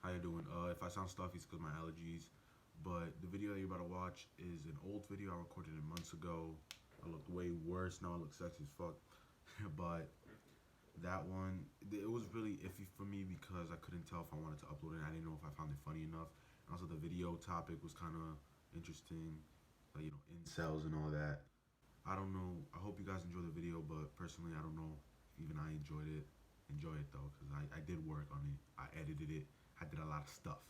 How you doing? If I sound stuffy, it's because my allergies. But the video that you're about to watch is an old video I recorded it months ago. I looked way worse. Now I look sexy as fuck. But that one, it was really iffy for me because I couldn't tell if I wanted to upload it. I didn't know if I found it funny enough. And also the video topic was kind of interesting, like, incels and all that. I don't know. I hope you guys enjoy the video, but personally, I don't know if even I enjoyed it. Enjoy it though, because I did work on it. I edited it. I did a lot of stuff.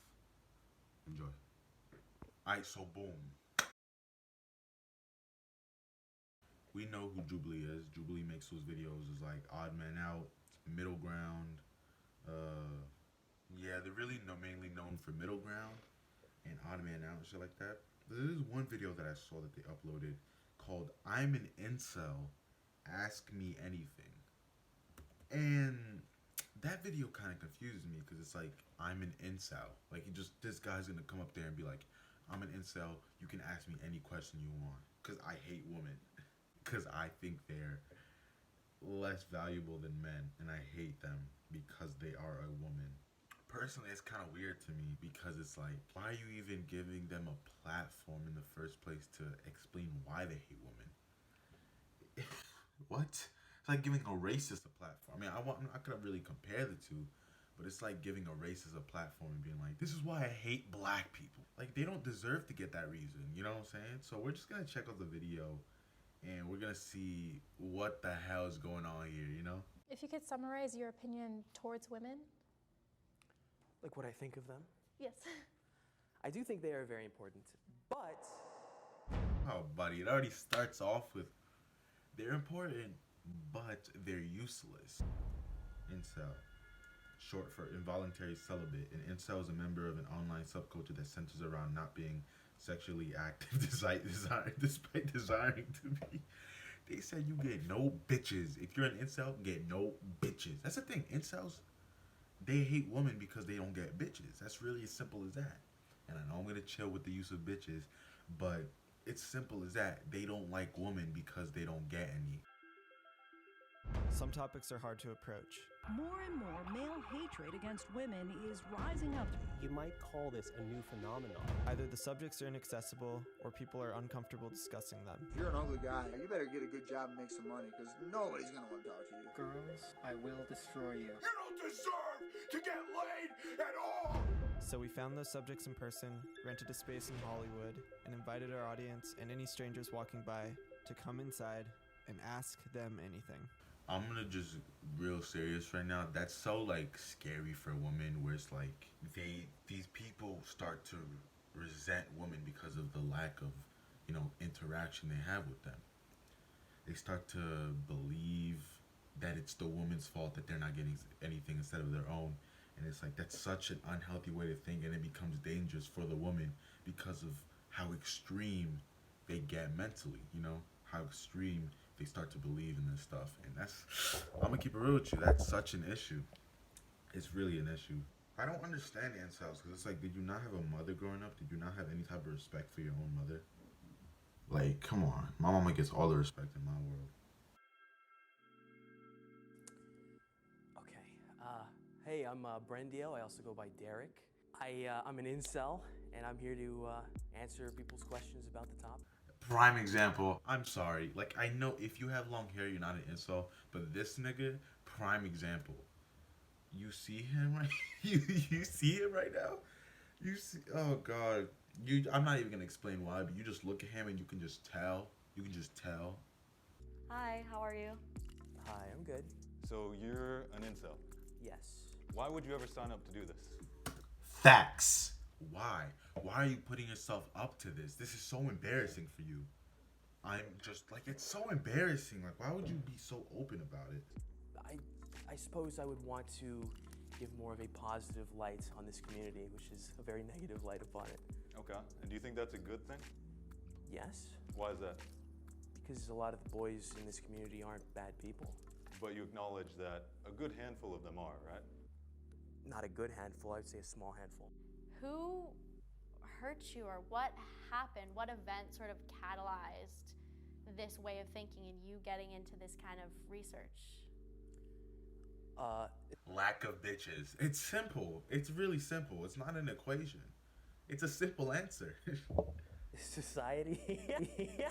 Enjoy. Alright, so boom. We know who Jubilee is. Jubilee makes those videos as like odd man out, middle ground. Yeah, they're really mainly known for middle ground and odd man out and shit like that. There is one video that I saw that they uploaded called "I'm an Incel, Ask Me Anything," and that video kind of confuses me because it's like, I'm an incel. Like, this guy's gonna come up there and be like, I'm an incel. You can ask me any question you want because I hate women. Because I think they're less valuable than men, and I hate them because they are a woman. Personally, it's kind of weird to me because it's like, why are you even giving them a platform in the first place to explain why they hate women? What? It's like giving a racist a platform. I mean, I'm not gonna really compare the two, but it's like giving a racist a platform and being like, this is why I hate black people. Like, they don't deserve to get that reason. You know what I'm saying? So we're just gonna check out the video and we're gonna see what the hell is going on here, you know? If you could summarize your opinion towards women? Like what I think of them? Yes. I do think they are very important, but... Oh, buddy, it already starts off with, they're important, but they're useless. Incel, short for involuntary celibate. An incel is a member of an online subculture that centers around not being sexually active despite desiring to be. They said you get no bitches. If you're an incel, get no bitches. That's the thing. Incels, they hate women because they don't get bitches. That's really as simple as that. And I know I'm going to chill with the use of bitches, but it's simple as that. They don't like women because they don't get any. Some topics are hard to approach. More and more male hatred against women is rising up. You might call this a new phenomenon. Either the subjects are inaccessible or people are uncomfortable discussing them. If you're an ugly guy, you better get a good job and make some money, because nobody's gonna want to talk to you. Girls, I will destroy you. You don't deserve to get laid at all! So we found those subjects in person, rented a space in Hollywood, and invited our audience and any strangers walking by to come inside and ask them anything. I'm gonna just real serious right now. That's so like scary for women, where it's like these people start to resent women because of the lack of, interaction they have with them. They start to believe that it's the woman's fault that they're not getting anything instead of their own. And it's like, that's such an unhealthy way to think, and it becomes dangerous for the woman because of how extreme they get mentally, how extreme they start to believe in this stuff. And I'm gonna keep it real with you, that's such an issue. It's really an issue. I don't understand incels, because it's like, did you not have a mother growing up? Did you not have any type of respect for your own mother? Like, come on. My mama gets all the respect in my world. Okay, hey, I'm Brendio. I also go by Derek. I'm an incel, and I'm here to answer people's questions about the topic. Prime example. I'm sorry. Like, I know if you have long hair, you're not an incel, but this nigga, prime example. You see him right? you see him right now? You see? Oh God. I'm not even gonna explain why, but you just look at him and you can just tell. You can just tell. Hi, how are you? Hi, I'm good. So you're an incel? Yes. Why would you ever sign up to do this? Facts. Why? Why are you putting yourself up to this? This is so embarrassing for you. I'm just like, it's so embarrassing. Like, why would you be so open about it? I suppose I would want to give more of a positive light on this community, which is a very negative light upon it. Okay. And do you think that's a good thing? Yes. Why is that? Because a lot of the boys in this community aren't bad people. But you acknowledge that a good handful of them are, right? Not a good handful, I would say a small handful. Who hurt you, or what happened? What event sort of catalyzed this way of thinking and you getting into this kind of research? Lack of bitches. It's simple. It's really simple. It's not an equation. It's a simple answer. Society. Yeah.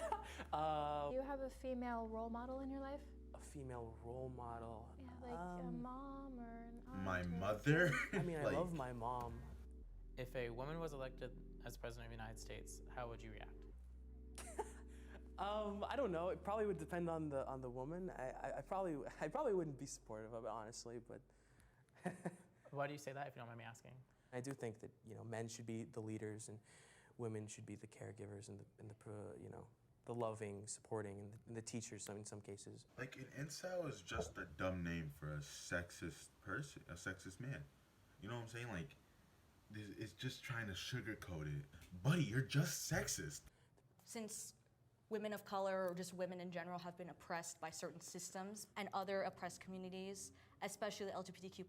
Do you have a female role model in your life? A female role model. Yeah, like a mom or an aunt. My or a mother. I mean, I Like, love my mom. If a woman was elected as president of the United States, how would you react? I don't know. It probably would depend on the woman. I probably wouldn't be supportive of it, honestly, but Why do you say that, if you don't mind me asking? I do think that men should be the leaders and women should be the caregivers and the loving, supporting, and the teachers in some cases. Like an incel is just a dumb name for a sexist person, a sexist man. You know what I'm saying? Like, it's just trying to sugarcoat it. Buddy, you're just sexist. Since women of color or just women in general have been oppressed by certain systems and other oppressed communities, especially LGBTQ+,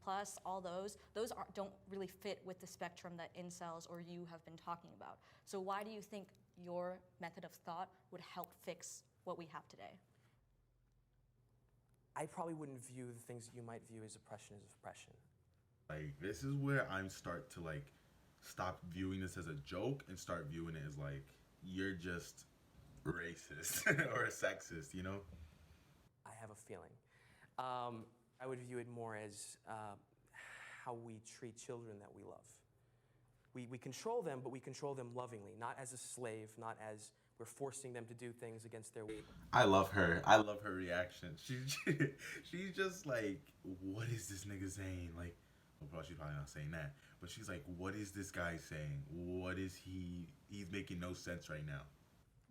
all those don't really fit with the spectrum that incels or you have been talking about. So why do you think your method of thought would help fix what we have today? I probably wouldn't view the things that you might view as oppression as oppression. Like, this is where I start to, like, stop viewing this as a joke and start viewing it as, like, you're just racist or a sexist, you know? I have a feeling. I would view it more as how we treat children that we love. We control them, but we control them lovingly, not as a slave, not as we're forcing them to do things against their will. I love her. I love her reaction. She's just like, what is this nigga saying? Like, well, bro, she's probably not saying that, but she's like, what is this guy saying? What is he's making no sense right now.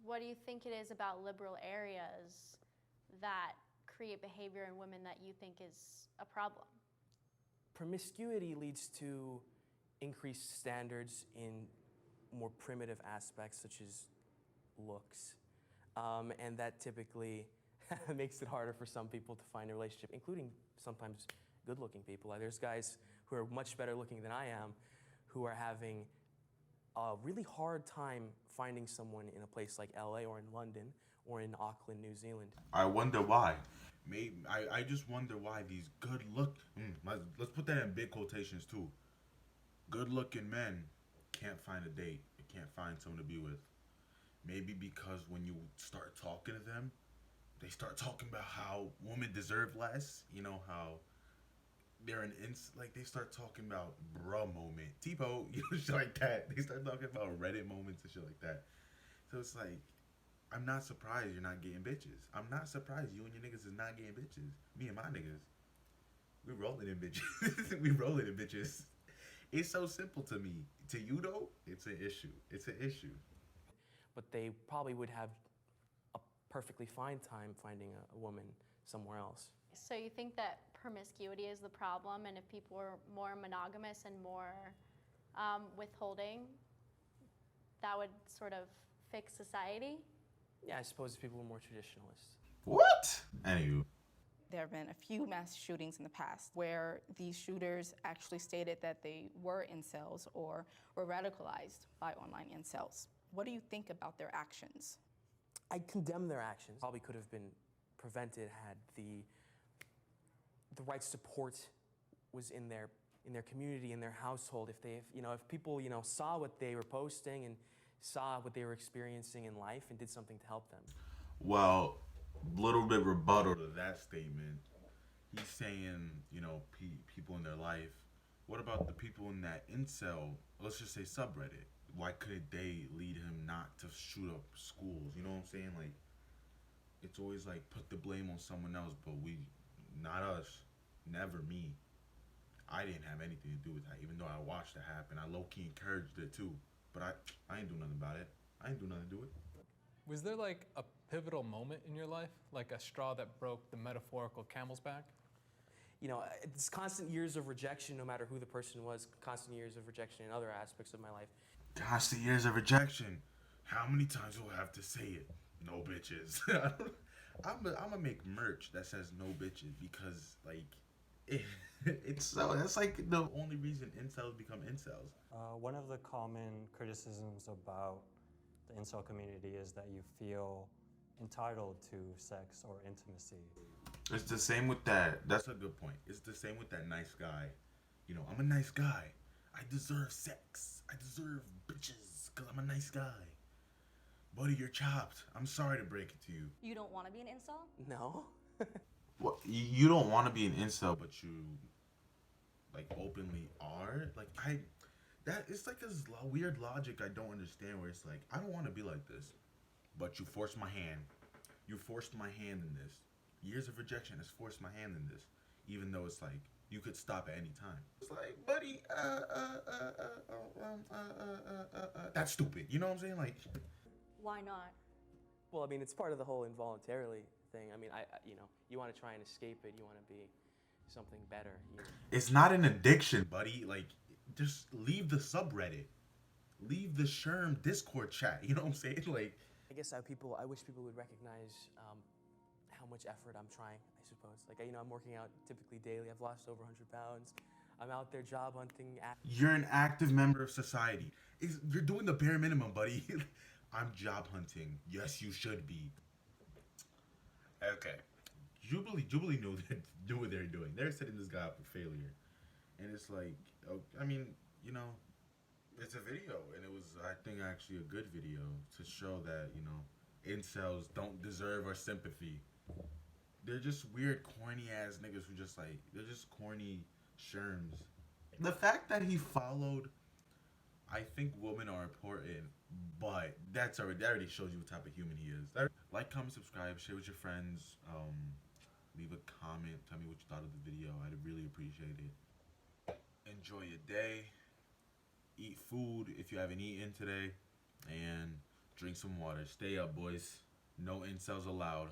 What do you think it is about liberal areas that create behavior in women that you think is a problem? Promiscuity leads to increased standards in more primitive aspects such as looks. And that typically makes it harder for some people to find a relationship, including sometimes good-looking people. Like, there's guys who are much better looking than I am who are having a really hard time finding someone in a place like LA or in London or in Auckland, New Zealand. I wonder why. Maybe I just wonder why these let's put that in big quotations too. Good-looking men can't find a date. They can't find someone to be with. Maybe because when you start talking to them, they start talking about how women deserve less. You know, how they're like they start talking about bruh moment, T-Bo, you know, shit like that. They start talking about Reddit moments and shit like that. So it's like, I'm not surprised you're not getting bitches. I'm not surprised you and your niggas is not getting bitches. Me and my niggas, we rolling in bitches. We rolling in bitches. It's so simple to me. To you though, it's an issue. It's an issue. But they probably would have a perfectly fine time finding a woman somewhere else. So you think that promiscuity is the problem, and if people were more monogamous and more withholding, that would sort of fix society? Yeah, I suppose if people were more traditionalist. What? Anywho. There have been a few mass shootings in the past where these shooters actually stated that they were incels or were radicalized by online incels. What do you think about their actions? I condemn their actions. Probably could have been prevented had the right support was in their community, in their household. If people saw what they were posting and saw what they were experiencing in life and did something to help them. Well, little bit rebuttal to that statement. He's saying, people in their life. What about the people in that incel, let's just say subreddit? Why couldn't they lead him not to shoot up schools? You know what I'm saying? Like, it's always like put the blame on someone else, but not us, never me. I didn't have anything to do with that, even though I watched it happen. I low-key encouraged it too, but I ain't do nothing about it. I ain't do nothing to do it. Was there like a pivotal moment in your life, like a straw that broke the metaphorical camel's back? It's constant years of rejection, no matter who the person was, constant years of rejection in other aspects of my life. Constant years of rejection. How many times will I have to say it? No bitches. I'm gonna make merch that says no bitches because, like, that's like the only reason incels become incels. One of the common criticisms about the incel community is that you feel entitled to sex or intimacy. It's the same with that. That's a good point. It's the same with that nice guy. You know, I'm a nice guy. I deserve sex. I deserve bitches because I'm a nice guy. Buddy, you're chopped. I'm sorry to break it to you. You don't want to be an incel? No. Well, you don't want to be an incel, but you, like, openly are? Like, it's like this weird logic I don't understand where it's like, I don't want to be like this, but you forced my hand. You forced my hand in this. Years of rejection has forced my hand in this, even though it's like, you could stop at any time. It's like, buddy, that's stupid. You know what I'm saying? Like, why not? Well, I mean, it's part of the whole involuntarily thing. I mean, you want to try and escape it. You want to be something better. You know? It's not an addiction, buddy. Like, just leave the subreddit. Leave the Sherm Discord chat. You know what I'm saying? Like, I guess I wish people would recognize how much effort I'm trying, I suppose. Like, I'm working out typically daily. I've lost over 100 pounds. I'm out there job hunting. You're an active member of society. You're doing the bare minimum, buddy. I'm job hunting. Yes, you should be. Okay. Jubilee knew what they were doing. They're setting this guy up for failure. And it's like, I mean, it's a video. And it was, I think, actually a good video to show that, incels don't deserve our sympathy. They're just weird, corny-ass niggas who just, like, they're just corny sherms. The fact that he followed, I think women are important, but that already shows you what type of human he is. Like, comment, subscribe, share with your friends, leave a comment, tell me what you thought of the video. I'd really appreciate it. Enjoy your day, eat food if you haven't eaten today, and drink some water. Stay up, boys. No incels allowed.